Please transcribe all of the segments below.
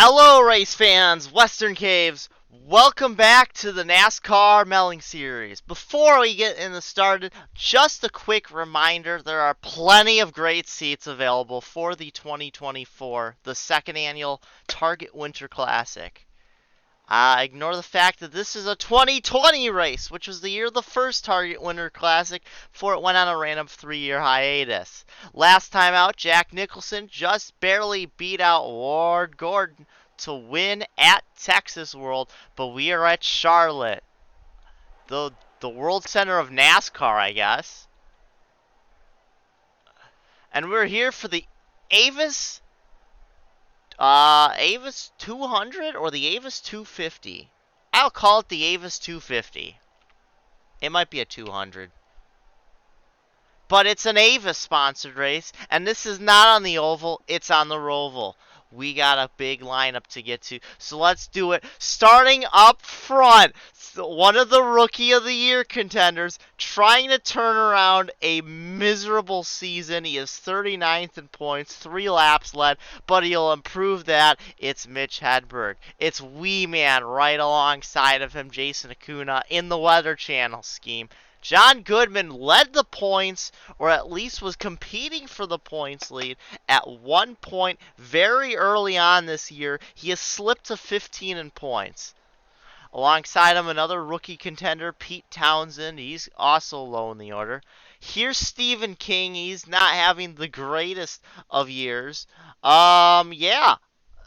Hello, race fans! Western Caves! Welcome back to the NASCAR Melling Series. Before we get started, just a quick reminder, there are plenty of great seats available for the 2024, the second annual Target Winter Classic. Ignore the fact that this is a 2020 race, which was the year of the first Target Winter Classic before it went on a random 3-year hiatus. Last time out, Jack Nicholson just barely beat out Ward Gordon to win at Texas World, but we are at Charlotte, the world center of NASCAR, I guess. And we're here for the Avis Avis 200 or the Avis 250? I'll call it the Avis 250. It might be a 200. But it's an Avis sponsored race, and this is not on the oval, it's on the Roval. We got a big lineup to get to, so let's do it. Starting up front, one of the Rookie of the Year contenders, trying to turn around a miserable season. He is 39th in points, 3 laps led, but he'll improve that. It's Mitch Hedberg. It's Wee Man right alongside of him, Jason Acuna, in the Weather Channel scheme. John Goodman led the points, or at least was competing for the points lead at one point very early on this year. He has slipped to 15 in points. Alongside him, another rookie contender, Pete Townsend. He's also low in the order. Here's Stephen King. He's not having the greatest of years. Yeah.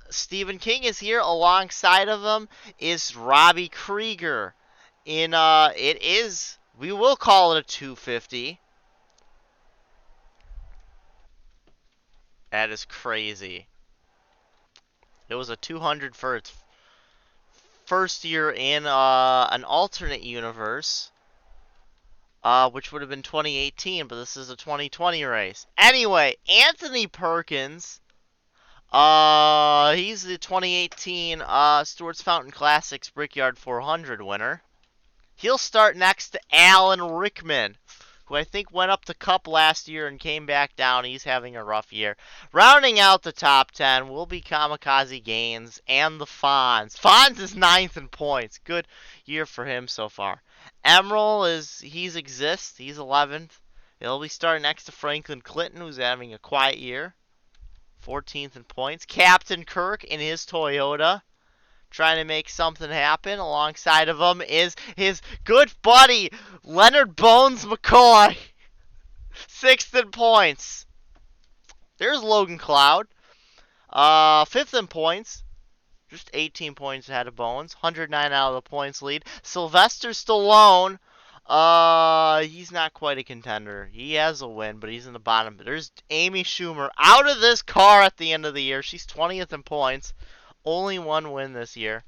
Stephen King is here. Alongside of him is Robbie Krieger. We will call it a 250. That is crazy. It was a 200 for its first year in an alternate universe, which would have been 2018, but this is a 2020 race. Anyway, Anthony Perkins, he's the 2018 Stewart's Fountain Classics Brickyard 400 winner. He'll start next to Alan Rickman, who I think went up the Cup last year and came back down. He's having a rough year. Rounding out the top 10 will be Kamikaze Gaines and the Fonz. Fonz is 9th in points. Good year for him so far. Emerald exists. He's 11th. He'll be starting next to Franklin Clinton, who's having a quiet year. 14th in points. Captain Kirk in his Toyota, trying to make something happen. Alongside of him is his good buddy, Leonard Bones McCoy. 6th in points. There's Logan Cloud. 5th in points. Just 18 points ahead of Bones. 109 out of the points lead. Sylvester Stallone. He's not quite a contender. He has a win, but he's in the bottom. There's Amy Schumer out of this car at the end of the year. She's 20th in points. Only one win this year.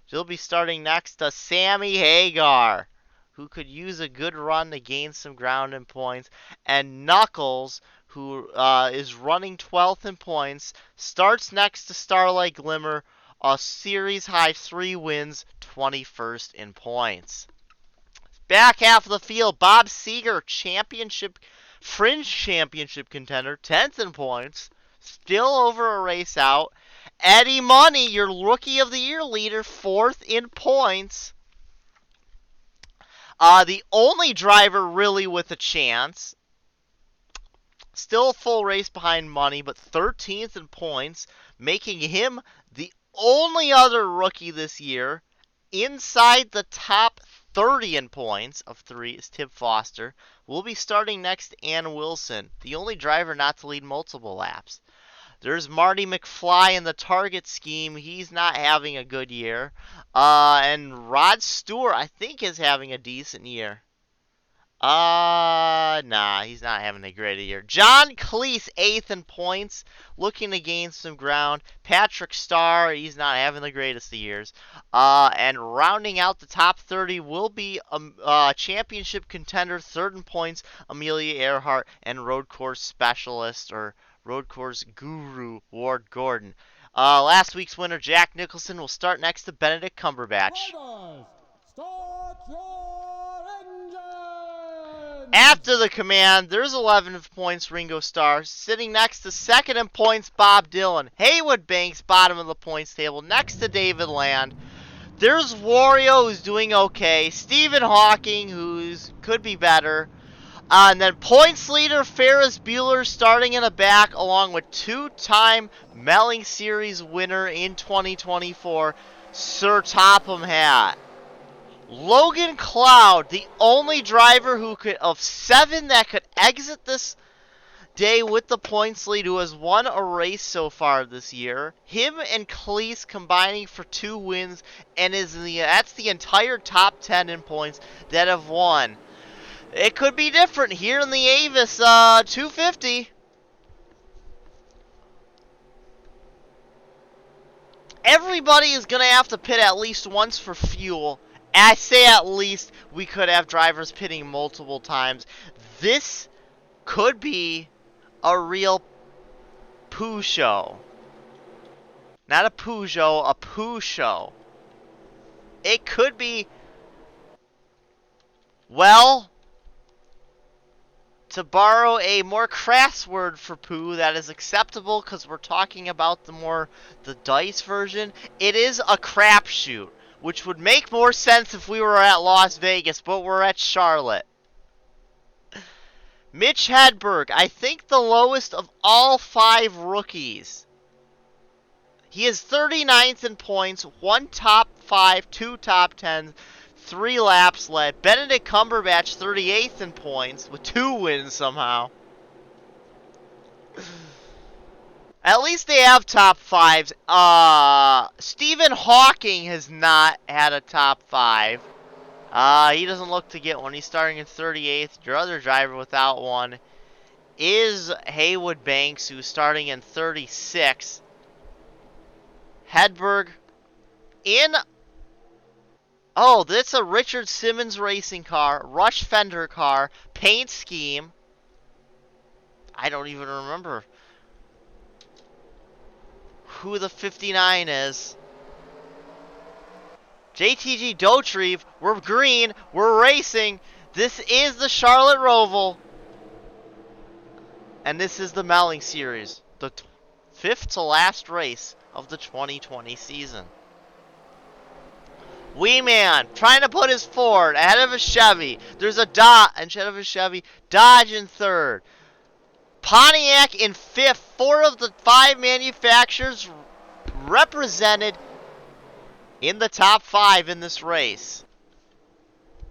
She'll be starting next to Sammy Hagar, who could use a good run to gain some ground and points. And Knuckles, who is running 12th in points, starts next to Starlight Glimmer, a series high 3 wins, 21st in points. Back half of the field, Bob Seger, fringe championship contender, 10th in points, still over a race out. Eddie Money, your Rookie of the Year leader, 4th in points. The only driver really with a chance. Still a full race behind Money, but 13th in points, making him the only other rookie this year inside the top 30 in points of 3 is Tib Foster. We'll be starting next to Ann Wilson, the only driver not to lead multiple laps. There's Marty McFly in the Target scheme. He's not having a good year. And Rod Stewart, I think, is having a decent year. Nah, he's not having a great year. John Cleese, 8th in points, looking to gain some ground. Patrick Starr, he's not having the greatest of years. And rounding out the top 30 will be a championship contender, 3rd in points, Amelia Earhart, and road course specialist, or road course guru, Ward Gordon. Last week's winner, Jack Nicholson, will start next to Benedict Cumberbatch. Drivers, start your engines! After the command, there's 11th points, Ringo Starr. Sitting next to second in points, Bob Dylan. Haywood Banks, bottom of the points table, next to David Land. There's Wario, who's doing okay. Stephen Hawking, who's could be better. And then points leader Ferris Bueller starting in the back, along with two-time Melling Series winner in 2024, Sir Topham Hatt. Logan Cloud, the only driver who could of 7 that could exit this day with the points lead, who has won a race so far this year. Him and Cleese combining for 2 wins, and that's the entire top 10 in points that have won. It could be different here in the Avis 250. Everybody is going to have to pit at least once for fuel. I say at least, we could have drivers pitting multiple times. This could be a real poo show. Not a Peugeot, a poo show. It could be, well, to borrow a more crass word for poo that is acceptable because we're talking about the dice version, it is a crapshoot, which would make more sense if we were at Las Vegas, but we're at Charlotte. Mitch Hedberg, I think the lowest of all 5 rookies. He is 39th in points, 1 top 5, 2 top 10s, 3 laps led. Benedict Cumberbatch, 38th in points, with 2 wins somehow. At least they have top 5s. Stephen Hawking has not had a top 5. He doesn't look to get one. He's starting in 38th. Your other driver without one is Haywood Banks, who's starting in 36th. Hedberg in... Oh, that's a Richard Simmons racing car. Rush fender car. Paint scheme. I don't even remember who the 59 is. JTG Dotrieve, we're green, we're racing. This is the Charlotte Roval. And this is the Melling Series, the 5th to last race of the 2020 season. Wee Man trying to put his Ford ahead of a Chevy. There's a instead of a Chevy, Dodge in 3rd. Pontiac in 5th. 4 of the 5 manufacturers represented in the top 5 in this race.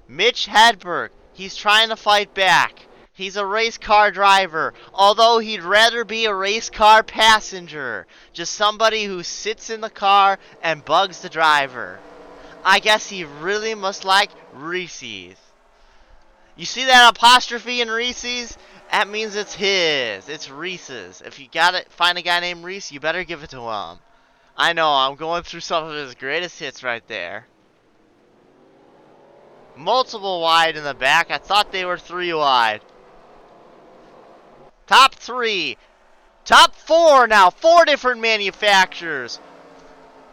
Mitch Hedberg, he's trying to fight back. He's a race car driver, although he'd rather be a race car passenger. Just somebody who sits in the car and bugs the driver. I guess he really must like Reese's. You see that apostrophe in Reese's? That means it's his. It's Reese's. If you gotta find a guy named Reese, you better give it to him. I know, I'm going through some of his greatest hits right there. Multiple wide in the back. I thought they were 3 wide. Top 3. Top 4 now. 4 different manufacturers.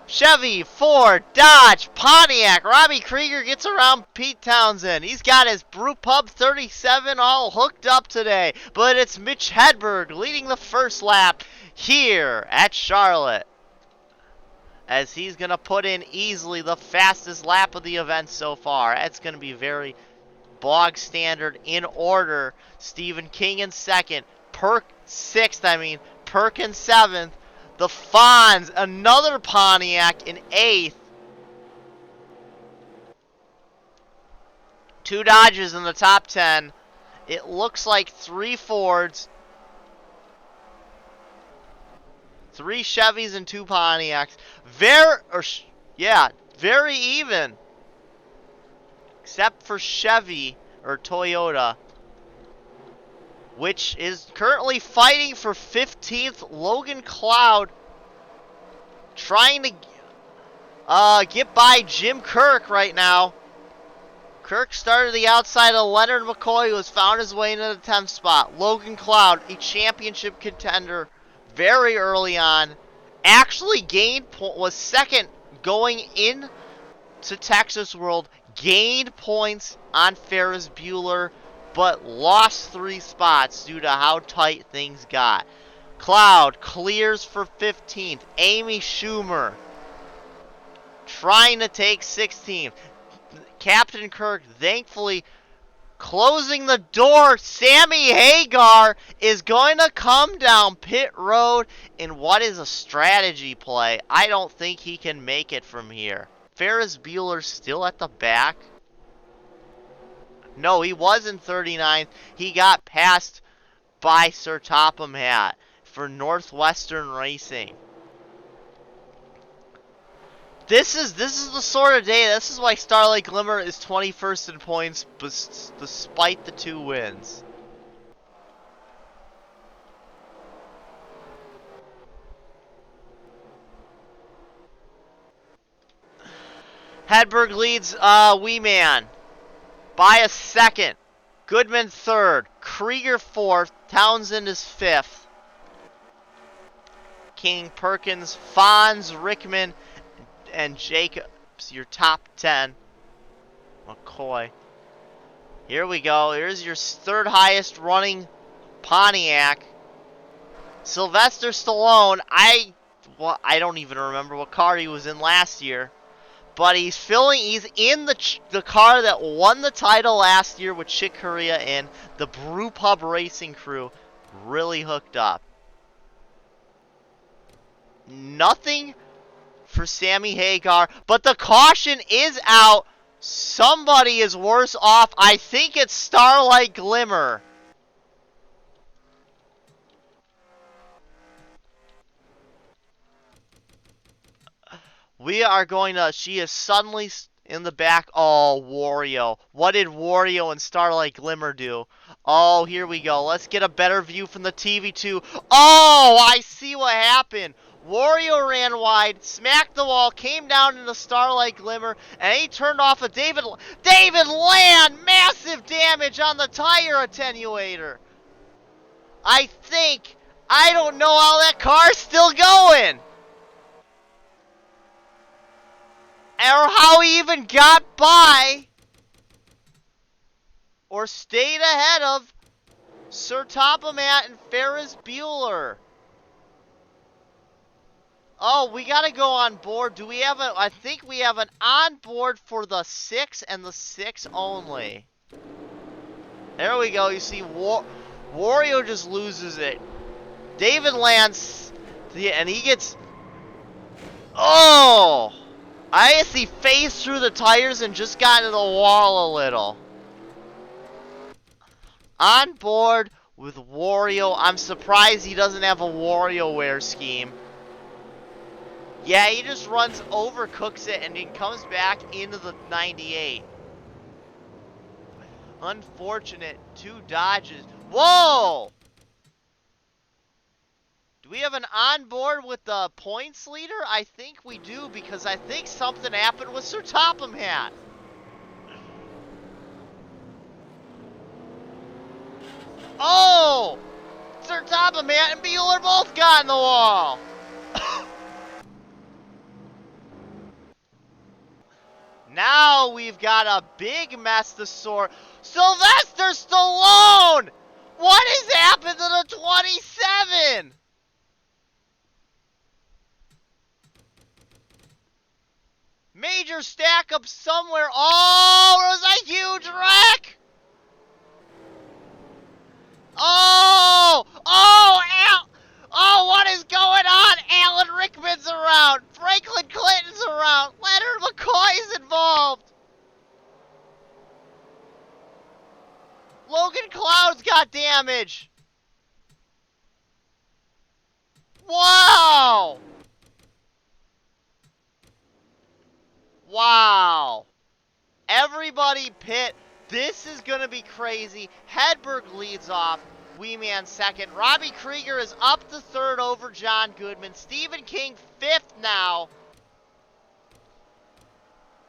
Chevy, Ford, Dodge, Pontiac. Robbie Krieger gets around Pete Townsend. He's got his Brewpub 37 all hooked up today. But it's Mitch Hedberg leading the first lap here at Charlotte, as he's going to put in easily the fastest lap of the event so far. That's going to be very bog standard in order. Stephen King in 2nd. Perkins 7th. The Fonz, another Pontiac in 8th. 2 Dodges in the top 10. It looks like 3 Fords, 3 Chevys and 2 Pontiacs. Very even. Except for Chevy or Toyota, which is currently fighting for 15th. Logan Cloud trying to get by Jim Kirk right now. Kirk started the outside of Leonard McCoy, who has found his way into the 10th spot. Logan Cloud, a championship contender very early on, actually was 2nd going in to Texas World, gained points on Ferris Bueller, but lost 3 spots due to how tight things got. Cloud clears for 15th. Amy Schumer trying to take 16th. Captain Kirk, thankfully, closing the door. Sammy Hagar is going to come down pit road in what is a strategy play. I don't think he can make it from here. Ferris Bueller still at the back. No, he was in 39th. He got passed by Sir Topham Hatt for Northwestern Racing. This is the sort of day. This is why Starlight Glimmer is 21st in points, despite the 2 wins. Hedberg leads Wee Man by a second. Goodman 3rd. Krieger 4th. Townsend is 5th. King, Perkins, Fonz, Rickman, and Jacobs, your top 10. McCoy. Here we go. Here's your 3rd highest running Pontiac. Sylvester Stallone. I don't even remember what car he was in last year. But he's in the car that won the title last year with Chick Corea in. The Brew Pub Racing crew really hooked up. Nothing for Sammy Hagar, but the caution is out. Somebody is worse off. I think it's Starlight Glimmer. We are going to... She is suddenly in the back. Oh, Wario. What did Wario and Starlight Glimmer do? Oh, here we go. Let's get a better view from the TV2. Oh, I see what happened. Wario ran wide, smacked the wall, came down into Starlight Glimmer, and he turned off a David Land! Massive damage on the tire attenuator. I don't know how that car's still going. Or how he even got by or stayed ahead of Sir Topham Hatt and Ferris Bueller. Oh, we gotta go on board. Do we have I think we have an on board for the 6 and the 6 only. There we go. You see, Wario just loses it. David lands, and he gets... Oh! I guess he phased through the tires and just got into the wall a little. On board with Wario. I'm surprised he doesn't have a WarioWare scheme. Yeah, he just runs, overcooks it, and then comes back into the 98. Unfortunate. 2 dodges. Whoa! Do we have an onboard with the points leader? I think we do, because I think something happened with Sir Topham Hatt. Oh! Sir Topham Hatt and Bueller both got in the wall. Now we've got a big mess to sort. Sylvester Stallone! What has happened to the 27? Major stack up somewhere. Oh, it was a huge wreck! Oh! Oh, oh, what is going on? Alan Rickman's around. Franklin Clinton's around. Leonard McCoy's involved. Logan Cloud's got damage. Wow! Wow. Everybody pit. This is going to be crazy. Hedberg leads off. Wee Man 2nd. Robbie Krieger is up to 3rd over John Goodman. Stephen King 5th now.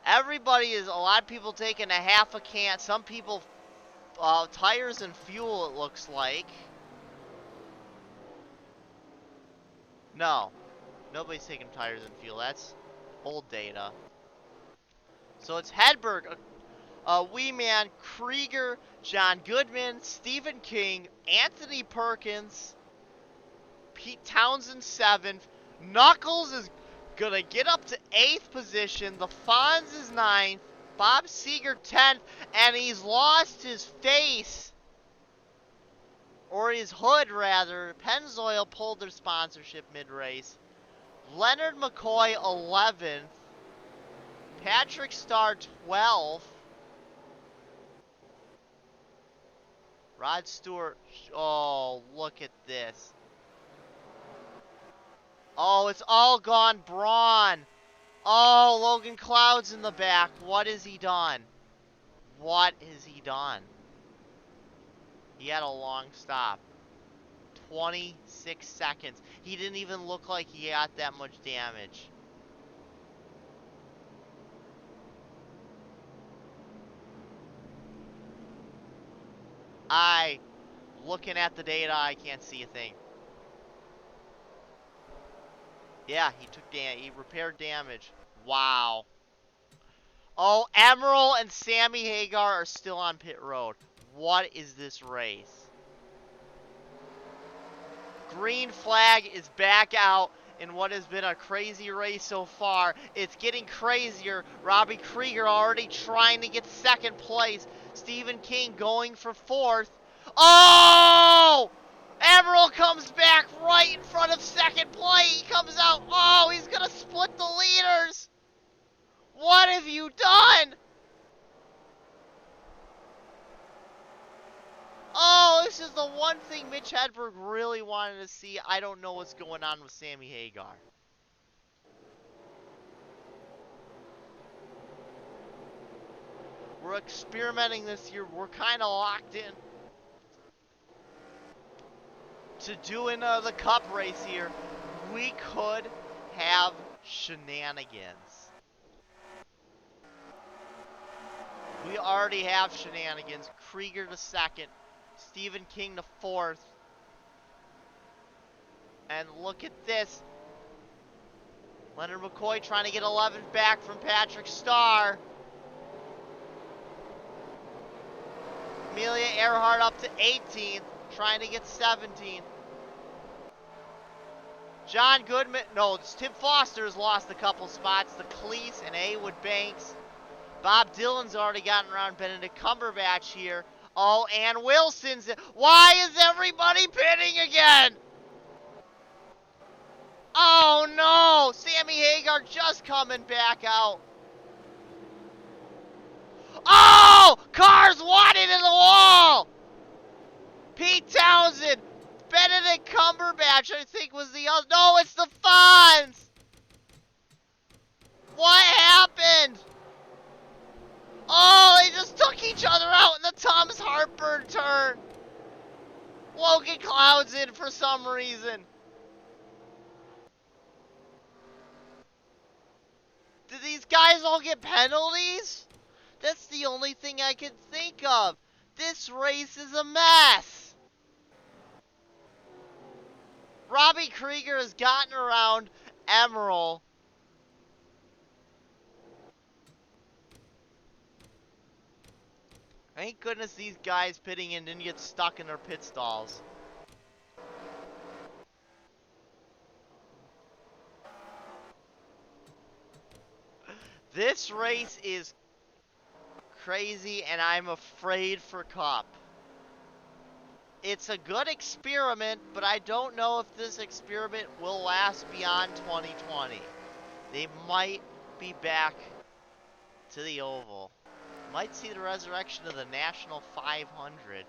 Everybody is, a lot of people taking a half a can. Some people, tires and fuel, it looks like. No. Nobody's taking tires and fuel. That's old data. So it's Hedberg. Wee Man, Krieger, John Goodman, Stephen King, Anthony Perkins, Pete Townsend 7th. Knuckles is gonna get up to 8th position. The Fonz is 9th. Bob Seeger 10th. And he's lost his face. Or his hood, rather. Pennzoil pulled their sponsorship mid-race. Leonard McCoy 11th. Patrick Starr 12th. Rod Stewart. Oh, look at this. Oh, it's all gone Braun. Oh, Logan Cloud's in the back. What has he done? What has he done? He had a long stop. 26 seconds. He didn't even look like he got that much damage. Looking at the data, I can't see a thing. Yeah, he repaired damage. Wow. Oh, Emerald and Sammy Hagar are still on pit road. What is this race? Green flag is back out in what has been a crazy race so far. It's getting crazier. Robbie Krieger already trying to get second place. Stephen King going for fourth. Oh! Emerald comes back right in front of second place. He comes out. Oh, he's going to split the leaders. What have you done? Oh, this is the one thing Mitch Hedberg really wanted to see. I don't know what's going on with Sammy Hagar. We're experimenting this year. We're kind of locked in to doing the cup race here. We could have shenanigans. We already have shenanigans. Krieger to second. Stephen King to fourth. And look at this. Leonard McCoy trying to get 11th back from Patrick Starr. Amelia Earhart up to 18th, trying to get 17th. John Goodman, no, Tim Foster's lost a couple spots. The Cleese and Haywood Banks. Bob Dylan's already gotten around Benedict Cumberbatch here. Oh, and Wilson's. Why is everybody pitting again? Oh, no. Sammy Hagar just coming back out. Oh! Cars wanted in the wall! Pete Townsend. Benedict Cumberbatch, I think, was the other. No, it's the Fonz! What happened? Oh, they just took each other out in the Thomas Hartburn turn. Logan Cloud's in for some reason. Did these guys all get penalties? That's the only thing I can think of. This race is a mess. Robbie Krieger has gotten around Emerald. Thank goodness these guys pitting in didn't get stuck in their pit stalls. This race is crazy, and I'm afraid for Cup. It's a good experiment, but I don't know if this experiment will last beyond 2020. They might be back to the oval. Might see the resurrection of the National 500.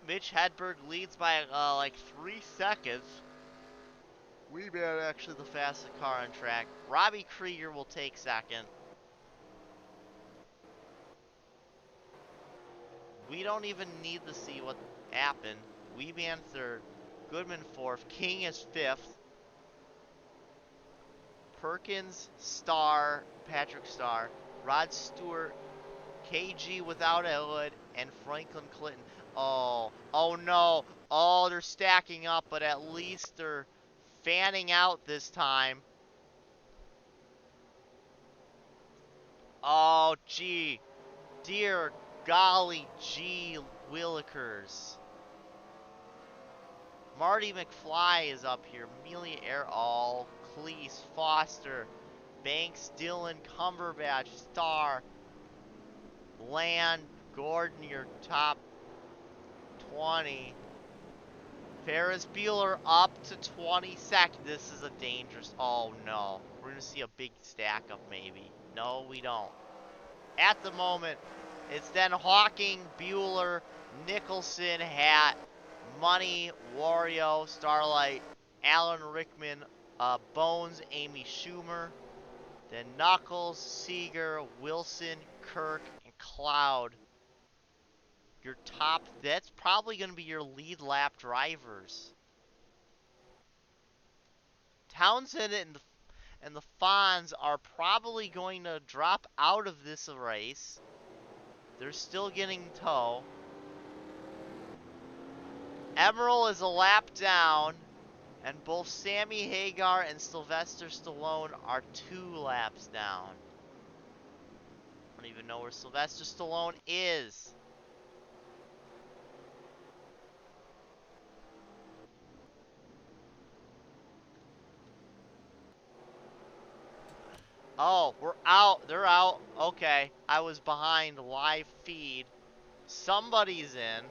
Mitch Hedberg leads by like 3 seconds. We've been actually the fastest car on track. Robbie Krieger will take second. We don't even need to see what happened. Weeman third. Goodman fourth. King is fifth. Perkins, Starr, Patrick Starr, Rod Stewart, KG without a hood, and Franklin Clinton. Oh no. Oh, they're stacking up, but at least they're fanning out this time. Oh, gee. Dear golly gee willikers. Marty McFly is up here. Amelia Earhart, Cleese, Foster, Banks, Dillon, Cumberbatch, Starr, Land, Gordon, your top 20. Ferris Bueller up to 22nd. This is a dangerous. Oh no. We're going to see a big stack up maybe. No, we don't. At the moment, it's then Hawking, Bueller, Nicholson, Hat, Money, Wario, Starlight, Alan Rickman, Bones, Amy Schumer, then Knuckles, Seeger, Wilson, Kirk, and Cloud. Your top, that's probably going to be your lead lap drivers. Townsend and the Fonz are probably going to drop out of this race. They're still getting tow. Emerald is a lap down, and both Sammy Hagar and Sylvester Stallone are 2 laps down. I don't even know where Sylvester Stallone is. Oh, we're out. They're out. Okay, I was behind live feed. Somebody's in.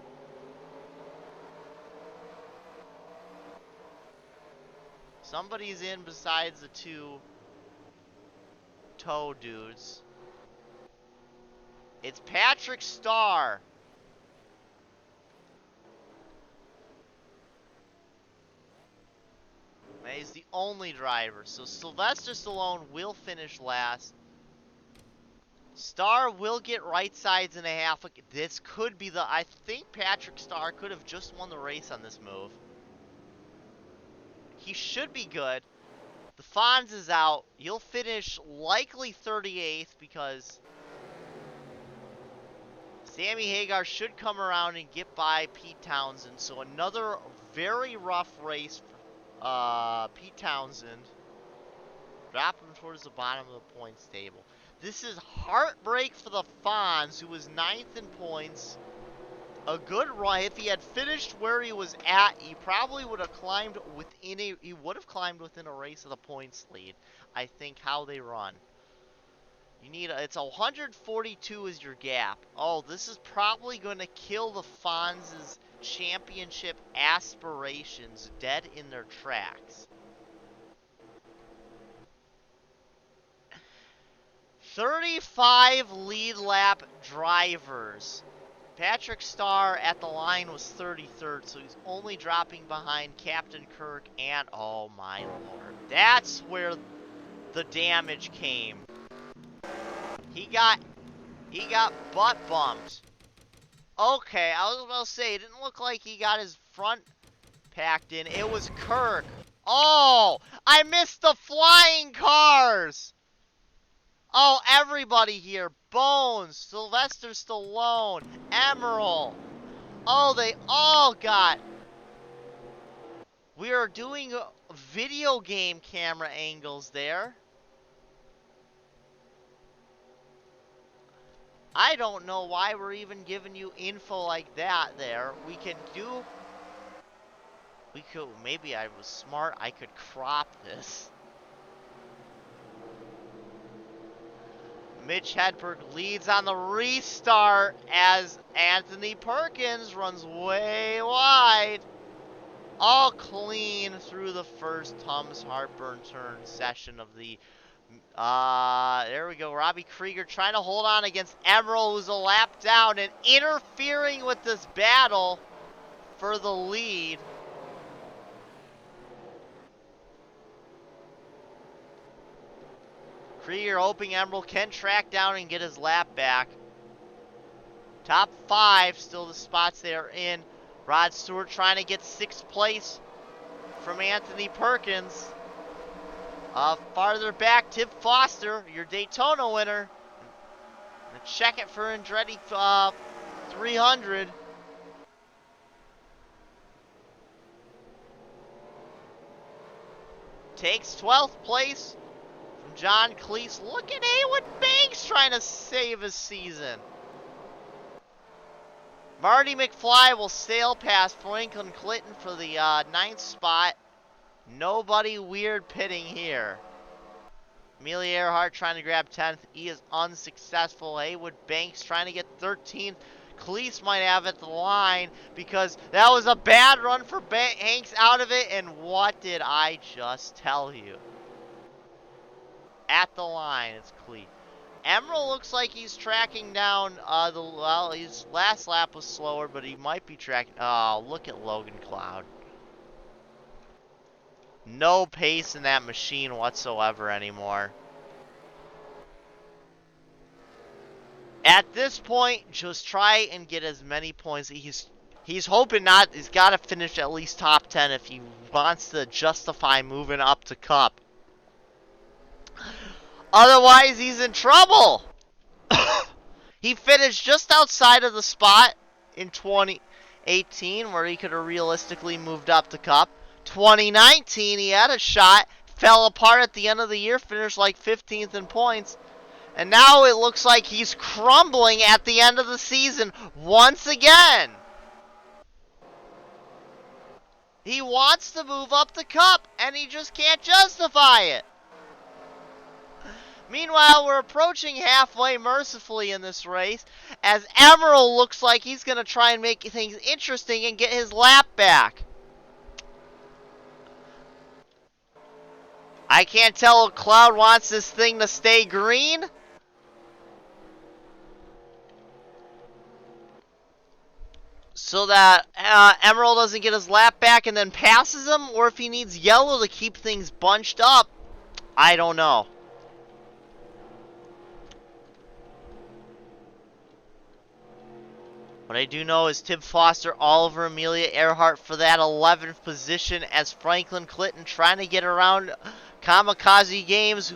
Somebody's in besides the 2 tow dudes. It's Patrick Starr. He's the only driver. So Sylvester Stallone will finish last. Starr will get right sides and a half. This could be the... I think Patrick Starr could have just won the race on this move. He should be good. The Fonz is out. You'll finish likely 38th because Sammy Hagar should come around and get by Pete Townsend. So another very rough race for Pete Townsend. Drop him towards the bottom of the points table. This is heartbreak for the Fonz, who was 9th in points. A good run. If he had finished where he was at, he probably would have climbed within a. He would have climbed within a race of the points lead. I think how they run. You need it's 142 is your gap. Oh, this is probably going to kill the Fonz's championship aspirations dead in their tracks. 35 lead lap drivers. Patrick Starr at the line was 33rd, so he's only dropping behind Captain Kirk and, oh my lord, that's where the damage came. He got butt bumped. Okay, I was about to say, it didn't look like he got his front packed in. It was Kirk. Oh, I missed the flying cars. Oh, everybody here. Bones, Sylvester Stallone, Emerald. Oh, they all got... We are doing video game camera angles there. I don't know why we're even giving you info like that there. We can do... We could... Maybe I was smart. I could crop this. Mitch Hedberg leads on the restart as Anthony Perkins runs way wide. All clean through the first Tums Heartburn turn session of the... there we go. Robbie Krieger trying to hold on against Emerald, who's a lap down, and interfering with this battle for the lead. Krieger hoping Emerald can track down and get his lap back. Top 5, still the spots they are in. Rod Stewart trying to get 6th place from Anthony Perkins. Farther back, Tim Foster, your Daytona winner. And check it for Andretti 300. Takes 12th place from John Cleese. Look at Haywood Banks trying to save his season. Marty McFly will sail past Franklin Clinton for the 9th spot. Nobody weird pitting here. Amelia Earhart trying to grab 10th. He is unsuccessful. Haywood Banks trying to get 13th. Cleese might have at the line because that was a bad run for Hanks out of it. And what did I just tell you? At the line, it's Cleese. Emerald looks like he's tracking down well, his last lap was slower, but he might be tracking. Oh, look at Logan Cloud. No pace in that machine whatsoever anymore. At this point, just try and get as many points. He's hoping not. He's got to finish at least top 10 if he wants to justify moving up to Cup. Otherwise, he's in trouble. He finished just outside of the spot in 2018 where he could have realistically moved up to Cup. 2019, he had a shot, fell apart at the end of the year, finished like 15th in points. And now it looks like he's crumbling at the end of the season once again. He wants to move up the Cup, and he just can't justify it. Meanwhile, we're approaching halfway mercifully in this race, as Emerald looks like he's going to try and make things interesting and get his lap back. I can't tell if Cloud wants this thing to stay green. So that Emerald doesn't get his lap back and then passes him, or if he needs yellow to keep things bunched up. I don't know. What I do know is Tim Foster, Oliver, Amelia Earhart for that 11th position, as Franklin Clinton trying to get around Kamikaze Games,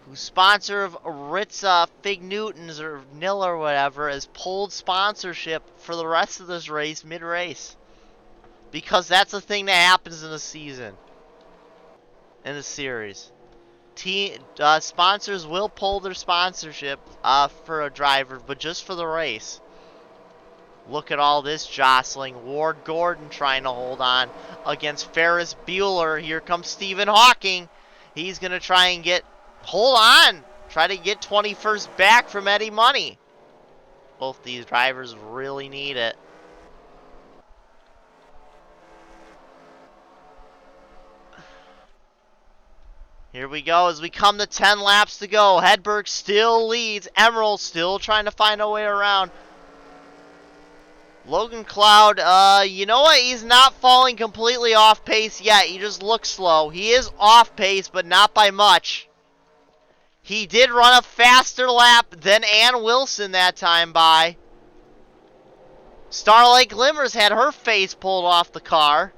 whose sponsor of Ritz Fig Newtons or Nil or whatever, has pulled sponsorship for the rest of this race mid-race. Because that's a thing that happens in the season. In the series. Sponsors will pull their sponsorship for a driver, but just for the race. Look at all this jostling. Ward Gordon trying to hold on against Ferris Bueller. Here comes Stephen Hawking. He's going to try and hold on. Try to get 21st back from Eddie Money. Both these drivers really need it. Here we go as we come to 10 laps to go. Hedberg still leads. Emerald still trying to find a way around. Logan Cloud, you know what? He's not falling completely off pace yet. He just looks slow. He is off pace, but not by much. He did run a faster lap than Ann Wilson that time by. Starlight Glimmers had her face pulled off the car.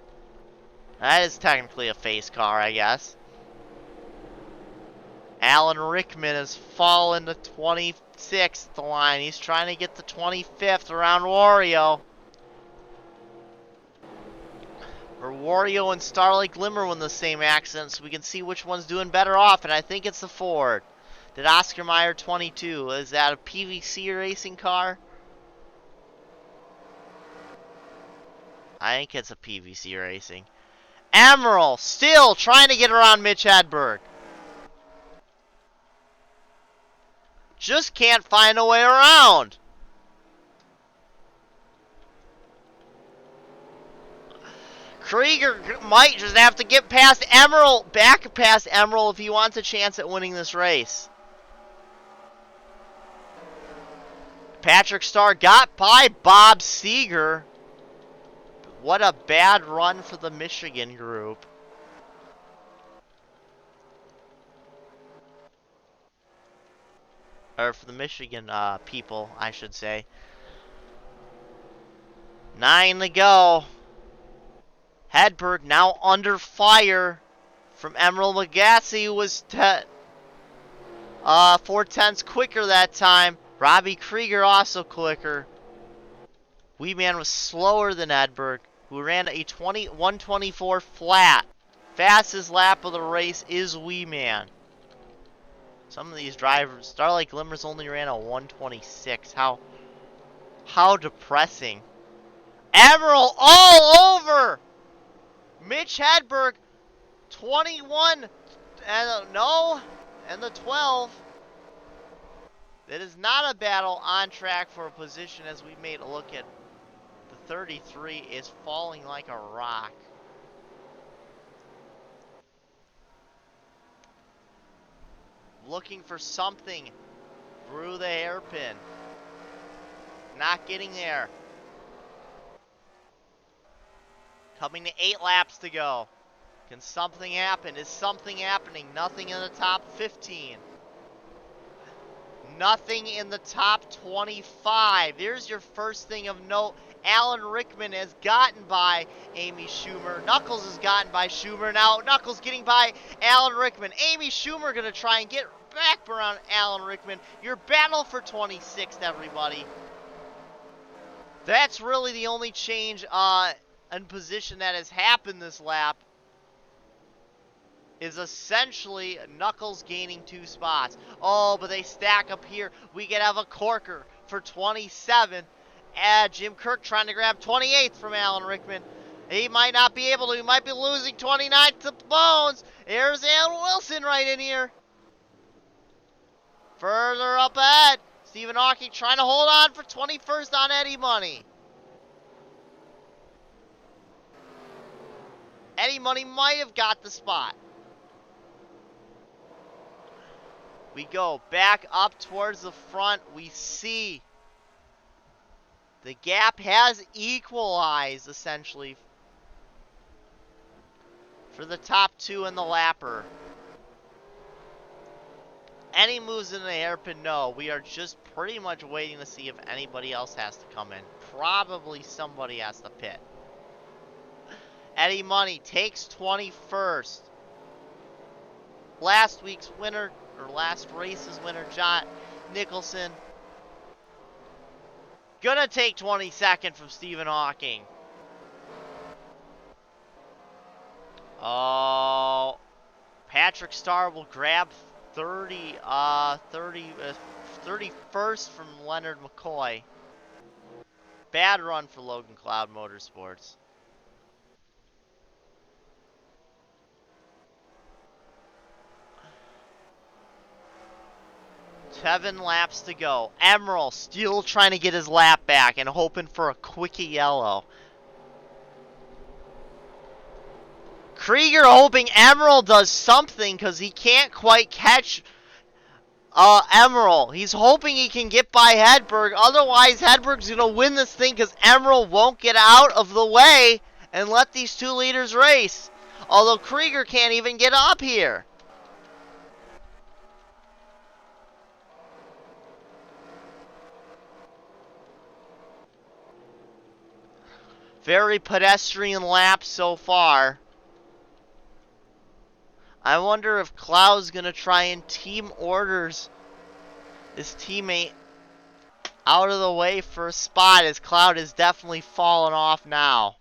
That is technically a face car, I guess. Alan Rickman has fallen to 26th the line. He's trying to get the 25th around Wario. Or Wario and Starlight Glimmer were in the same accident, so we can see which one's doing better off, and I think it's the Ford. Did Oscar Mayer 22? Is that a PVC racing car? I think it's a PVC racing. Emerald still trying to get around Mitch Hedberg. Just can't find a way around. Krieger might just have to get past Emerald, back past Emerald if he wants a chance at winning this race. Patrick Starr got by Bob Seeger. What a bad run for the Michigan group. Or for the Michigan people, I should say. 9 to go. Hedberg now under fire from Emerald Lagasse, who was 4/10 quicker that time. Robbie Krieger also quicker. Wee Man was slower than Hedberg, who ran a 1:24 flat. Fastest lap of the race is Wee Man. Some of these drivers, Starlight Glimmers only ran a 126. How depressing. Emerald all over Mitch Hedberg. 21 and no, and the 12. It is not a battle on track for a position as we made a look at. The 33 is falling like a rock. Looking for something through the hairpin. Not getting there. Coming to 8 laps to go. Can something happen? Is something happening? Nothing in the top 15. Nothing in the top 25. There's your first thing of note. Alan Rickman has gotten by Amy Schumer. Knuckles has gotten by Schumer. Now Knuckles getting by Alan Rickman. Amy Schumer going to try and get back around Alan Rickman. Your battle for 26th, everybody. That's really the only change in position that has happened this lap. Is essentially Knuckles gaining 2 spots. Oh, but they stack up here. We could have a corker for 27. Jim Kirk trying to grab 28th from Alan Rickman. He might not be able to. He might be losing 29th to Bones. There's Alan Wilson right in here. Further up ahead, Stephen Hawking trying to hold on for 21st on Eddie Money. Eddie Money might have got the spot. We go back up towards the front. We see the gap has equalized, essentially, for the top 2 in the lapper. Any moves in the hairpin? No. We are just pretty much waiting to see if anybody else has to come in. Probably somebody has to pit. Eddie Money takes 21st. Last week's winner, or last race's winner, John Nicholson, gonna take 22nd from Stephen Hawking. Oh, Patrick Starr will grab 31st from Leonard McCoy. Bad run for Logan Cloud Motorsports. Seven laps to go. Emerald still trying to get his lap back and hoping for a quickie yellow. Krieger hoping Emerald does something because he can't quite catch Emerald. He's hoping he can get by Hedberg. Otherwise, Hedberg's going to win this thing because Emerald won't get out of the way and let these 2 leaders race. Although Krieger can't even get up here. Very pedestrian lap so far. I wonder if Cloud's going to try and team orders his teammate out of the way for a spot, as Cloud is definitely fallen off now.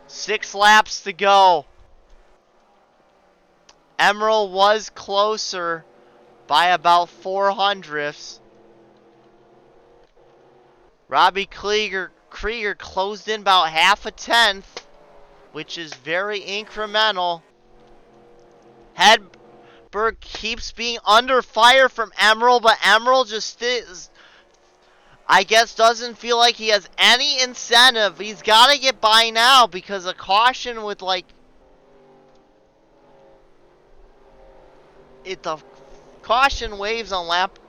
Six laps to go. Emerald was closer by about 400ths. Robbie Krieger closed in about half a tenth, which is very incremental. Hedberg keeps being under fire from Emerald, but Emerald just I guess doesn't feel like he has any incentive. He's got to get by now because a caution with the caution waves on lap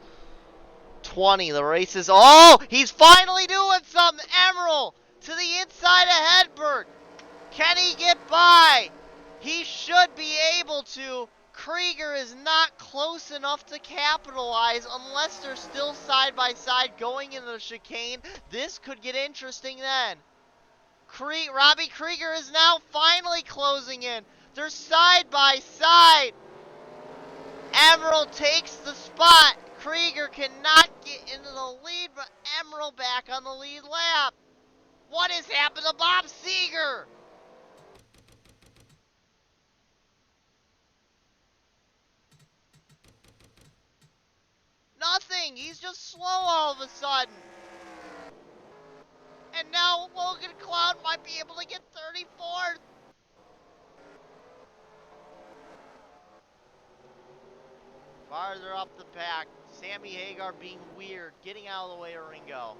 20. The race is... Oh! He's finally doing something! Emerald to the inside of Hedberg. Can he get by? He should be able to. Krieger is not close enough to capitalize unless they're still side by side going into the chicane. This could get interesting then. Robbie Krieger is now finally closing in. They're side by side. Emerald takes the spot. Krieger cannot get into the lead, but Emerald back on the lead lap. What has happened to Bob Seeger? thing. He's just slow all of a sudden. And now Logan Cloud might be able to get 34th. Farther up the pack, Sammy Hagar being weird, getting out of the way of Ringo.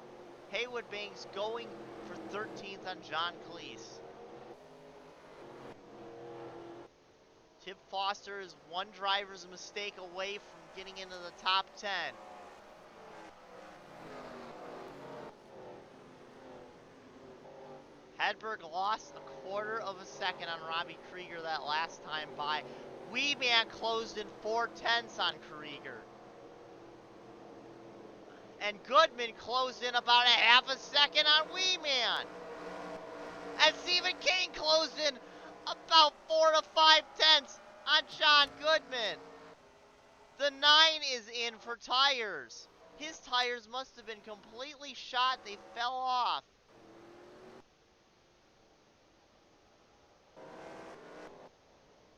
Haywood Banks going for 13th on John Cleese. Tip Foster is one driver's mistake away from getting into the top 10. Hedberg lost a quarter of a second on Robbie Krieger that last time by. Wee Man closed in 4/10 on Krieger. And Goodman closed in about a half a second on Wee Man. And Stephen King closed in about 4 to 5/10 on John Goodman. The 9 is in for tires. His tires must have been completely shot. They fell off.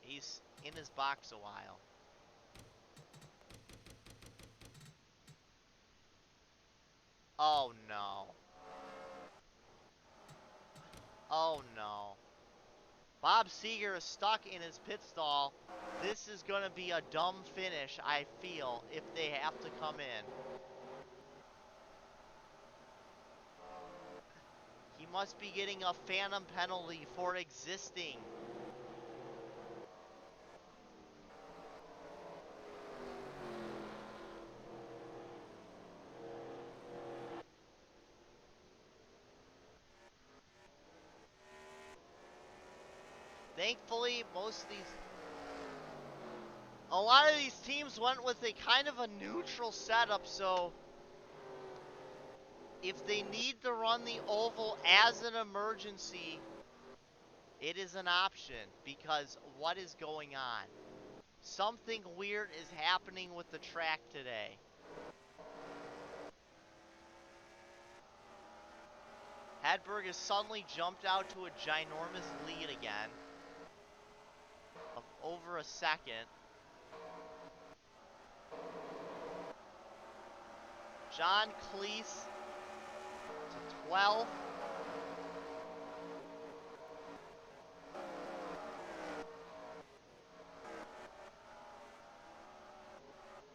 He's in his box a while. Oh no. Oh no. Bob Seger is stuck in his pit stall. This is going to be a dumb finish, I feel, if they have to come in. He must be getting a phantom penalty for existing. Thankfully, a lot of these teams went with a kind of a neutral setup, so if they need to run the oval as an emergency, it is an option, because what is going on? Something weird is happening with the track today. Hedberg has suddenly jumped out to a ginormous lead again of over a second. John Cleese to 12th.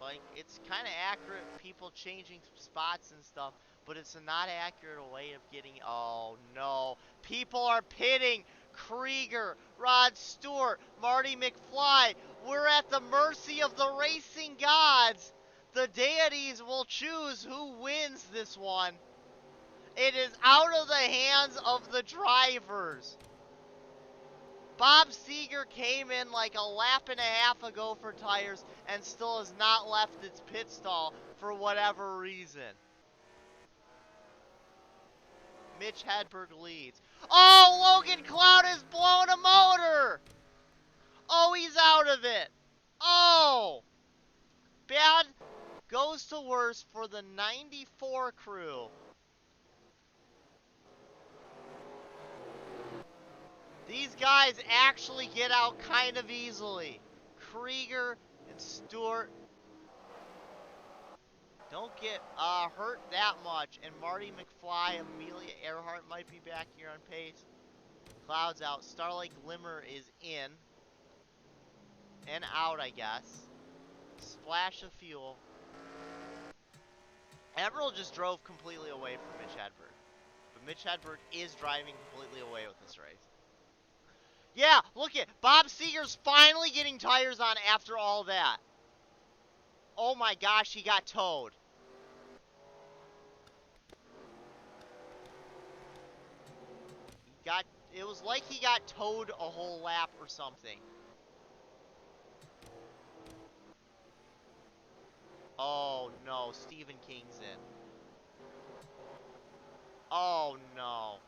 Like, it's kind of accurate, people changing spots and stuff, but it's a not accurate way of getting... Oh, no. People are pitting. Krieger, Rod Stewart, Marty McFly. We're at the mercy of the racing gods. The deities will choose who wins this one. It is out of the hands of the drivers. Bob Seger came in like a lap and a half ago for tires and still has not left its pit stall for whatever reason. Mitch Hedberg leads. Oh, Logan Cloud has blown a motor! Oh, he's out of it. Oh! Bad goes to worse for the 94 crew. These guys actually get out kind of easily. Krieger and Stewart don't get hurt that much. And Marty McFly, Amelia Earhart might be back here on pace. Cloud's out. Starlight Glimmer is in. And out, I guess. Splash of fuel. Emerald just drove completely away from Mitch Hedberg. But Mitch Hedberg is driving completely away with this race. Yeah, look at Bob Seger's finally getting tires on after all that. Oh my gosh, he got towed. It was like he got towed a whole lap or something. Oh no, Stephen King's in. Oh no.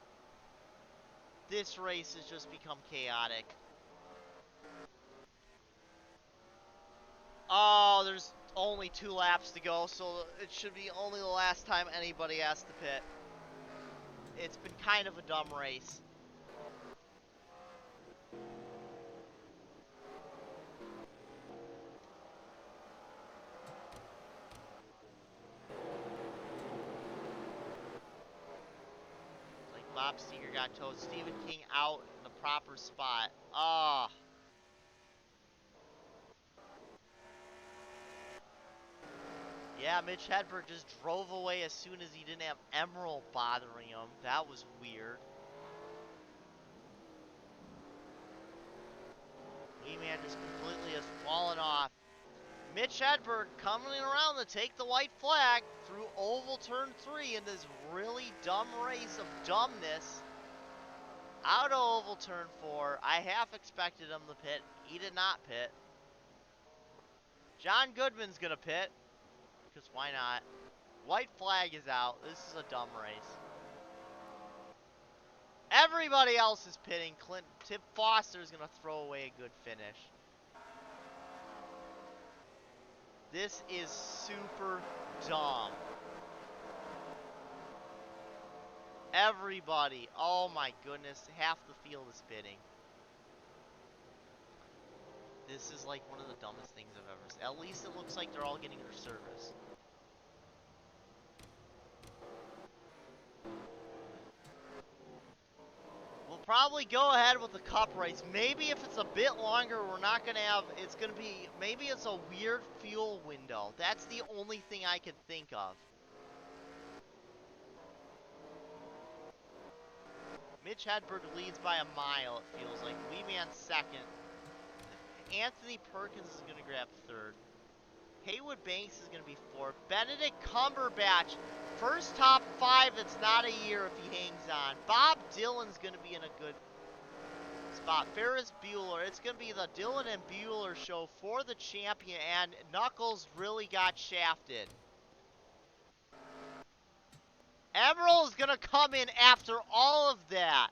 This race has just become chaotic. Oh, there's only 2 laps to go, so it should be only the last time anybody has to pit. It's been kind of a dumb race. Top Seeker got towed. Stephen King out in the proper spot. Ah. Oh. Yeah, Mitch Hedberg just drove away as soon as he didn't have Emerald bothering him. That was weird. Wee-Man just completely has fallen off. Mitch Hedberg coming around to take the white flag through oval turn 3 in this really dumb race of dumbness. Out of oval turn 4. I half expected him to pit. He did not pit. John Goodman's going to pit. Because why not? White flag is out. This is a dumb race. Everybody else is pitting. Tim Foster is going to throw away a good finish. This is super dumb. Everybody. Oh my goodness. Half the field is pitting. This is like one of the dumbest things I've ever seen. At least it looks like they're all getting their service. We'll probably go ahead with the cup race. Maybe if it's a bit longer, we're not going to have... It's going to be... Maybe it's a weird fuel window. That's the only thing I could think of. Mitch Hedberg leads by a mile, it feels like. Wee-Man second. Anthony Perkins is going to grab third. Haywood Banks is going to be fourth. Benedict Cumberbatch, first top 5 that's not a year if he hangs on. Bob Dylan's going to be in a good spot. Ferris Bueller, it's going to be the Dylan and Bueller show for the champion, and Knuckles really got shafted. Emerald is going to come in after all of that.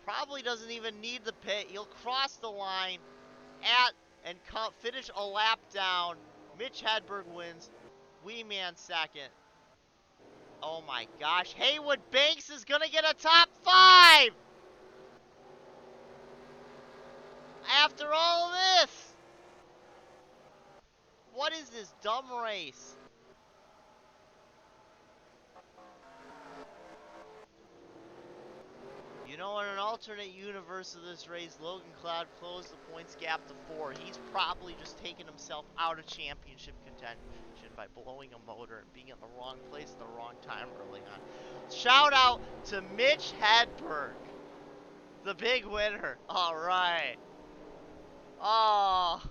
Probably doesn't even need the pit. He'll cross the line and finish a lap down. Mitch Hedberg wins. Wee-Man second. Oh my gosh. Haywood Banks is going to get a top 5! After all of this! What is this dumb race? You know, in an alternate universe of this race, Logan Cloud closed the points gap to 4. He's probably just taken himself out of championship contention by blowing a motor and being in the wrong place at the wrong time early on. Shout out to Mitch Hedberg, the big winner. All right. Oh,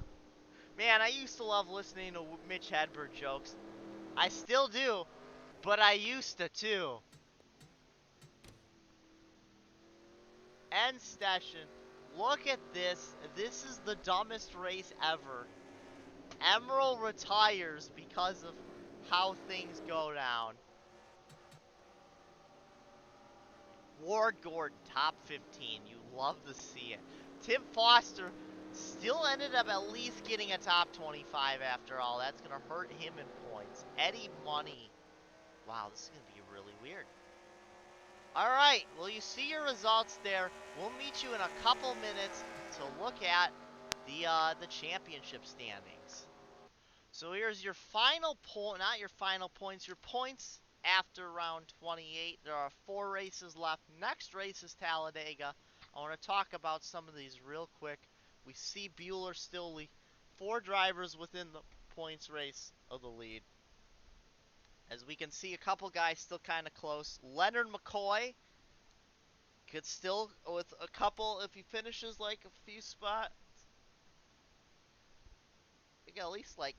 man, I used to love listening to Mitch Hedberg jokes. I still do, but I used to too. End session. Look at this. This is the dumbest race ever. Emerald retires because of how things go down. Ward Gordon, top 15. You love to see it. Tim Foster still ended up at least getting a top 25 after all. That's going to hurt him in points. Eddie Money. Wow, this is going to be really weird. Alright, well, you see your results there. We'll meet you in a couple minutes to look at the championship standings. So here's your final point, not your final points, your points after round 28. There are 4 races left. Next race is Talladega. I want to talk about some of these real quick. We see Bueller still lead. 4 drivers within the points race of the lead. As we can see, a couple guys still kind of close. Leonard McCoy could still, with a couple, if he finishes like a few spots, I think at least like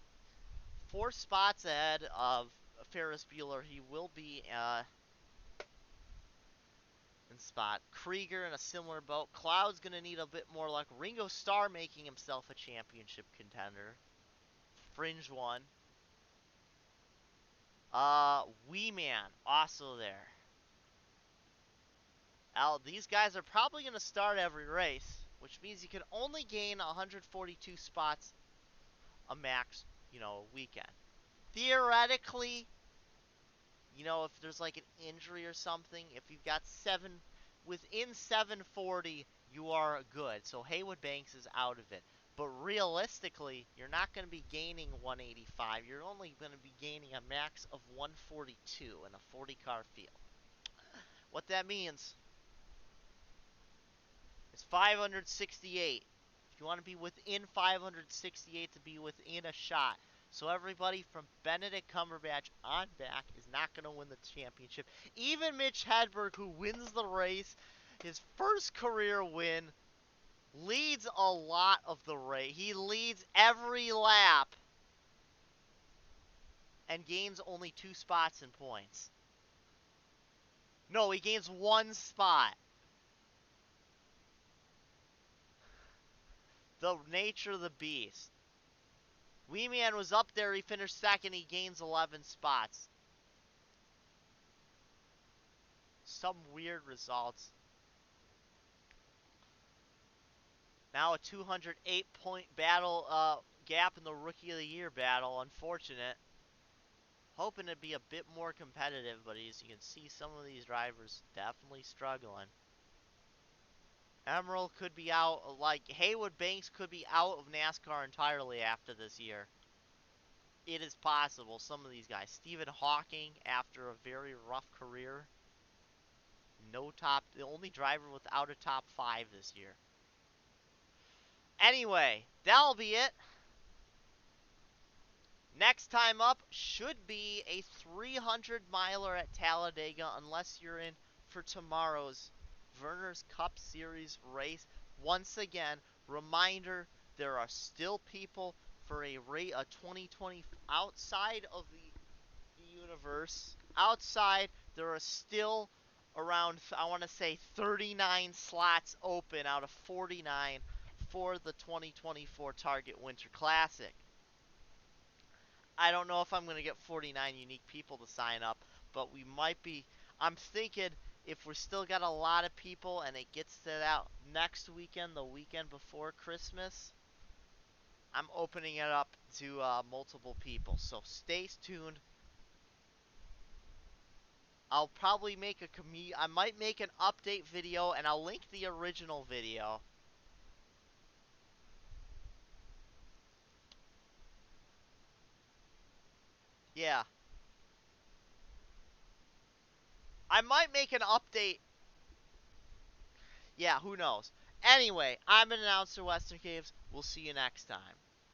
4 spots ahead of Ferris Bueller. He will be in spot. Krieger in a similar boat. Cloud's going to need a bit more luck. Ringo Starr making himself a championship contender. Fringe one. Wee-Man also there. These guys are probably going to start every race, which means you can only gain 142 spots a max, weekend. Theoretically, if there's like an injury or something, if you've got within 740, you are good. So Haywood Banks is out of it. But realistically, you're not going to be gaining 185. You're only going to be gaining a max of 142 in a 40-car field. What that means is 568. If you want to be within 568 to be within a shot. So everybody from Benedict Cumberbatch on back is not going to win the championship. Even Mitch Hedberg, who wins the race, his first career win, leads a lot of the race. He leads every lap and gains only 2 spots in points. No, he gains 1 spot. The nature of the beast. Wee Man was up there. He finished second. He gains 11 spots. Some weird results. Now a 208-point battle gap in the Rookie of the Year battle. Unfortunate. Hoping to be a bit more competitive, but as you can see, some of these drivers definitely struggling. Emerald could be out, like Haywood Banks could be out of NASCAR entirely after this year. It is possible, some of these guys. Stephen Hawking, after a very rough career. No top, the only driver without a top 5 this year. Anyway, that'll be it. Next time up should be a 300-miler at Talladega, unless you're in for tomorrow's Werner's Cup Series race. Once again, reminder, there are still people for a 2020 outside of the universe. Outside, there are still around, I want to say, 39 slots open out of 49 for the 2024 Target Winter Classic. I don't know if I'm going to get 49 unique people to sign up, but we might be. I'm thinking if we're still got a lot of people and it gets to that next weekend, the weekend before Christmas, I'm opening it up to multiple people. So stay tuned. I'll probably make I might make an update video, and I'll link the original video. Yeah. I might make an update. Yeah, who knows. Anyway, I'm an announcer, Western Caves. We'll see you next time.